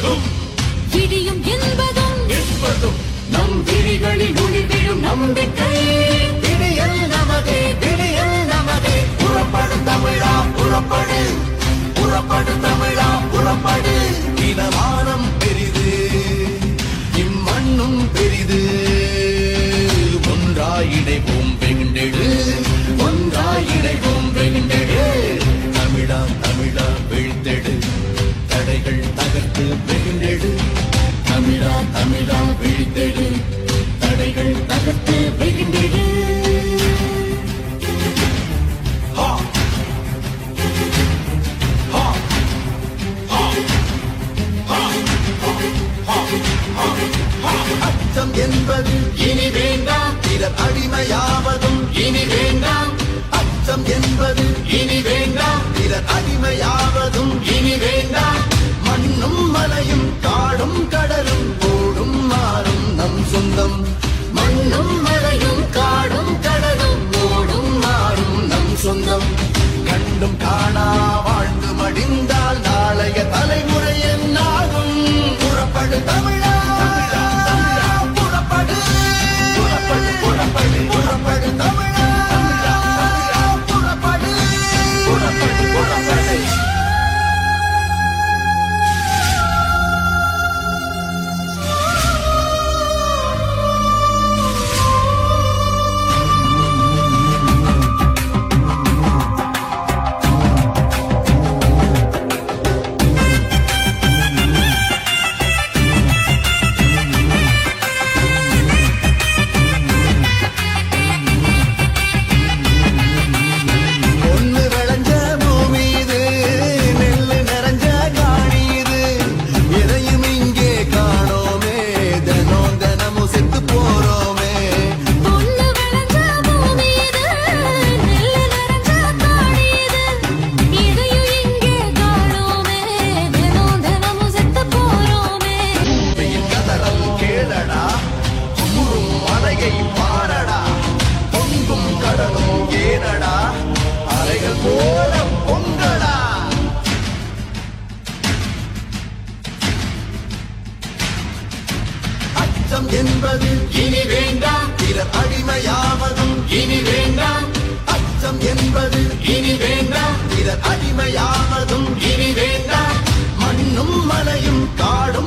என்பதும் விடியும் என்பதும் நம் விழிகளில் ஒளிவிடும் நம்பிக்கை. விடியல் நமதே, விடியல் நமதே. புறப்படு தமிழா புறப்படு, புறப்படு தமிழா புறப்படு. இனமானம் பெரிது, இம்மண்ணும் பெரிது. ஒன்றாயிடைவோம் வெகுண்டெடு, ஒன்றாயிடைவோம் வெகுண்டெடு. தமிழா தமிழா விழித்தெடு, தடைகள் தகர்த்து வெகுண்டெடு. தமிழா தமிழா விழித்தெடு, தடைகள் தகர்த்து வெகுண்டெடு. அச்சம் என்பது இனி வேண்டாம், பிறர் அடிமையாவதும் இனி வேண்டாம். அச்சம் என்பது இனி வேண்டாம், பிறர் அடிமையாவதும் இனி வேண்டாம். மண்ணும் மலையும் காடும் கடலும் ஓடும் மாறும் நம் சொந்தம். மண்ணும் மலையும் காடும் கடலும் ஓடும் மாறும் நம் சொந்தம். கண்டும் காணா வாழ்ந்து மடிந்தால் நாளைய தலைமுறை என்னாகும்? புறப்படு தமிழா புறப்படு, புறப்படு புறப்படு புறப்படு தமிழா புறப்படு, புறப்படு புறப்படு. அச்சம் என்பது இனி வேண்டாம், பிறர் அடிமையாவதும் இனி வேண்டாம். அச்சம் என்பது இனி வேண்டாம், பிறர் அடிமையாவதும் இனி வேண்டாம். மண்ணும் மலையும் காடும்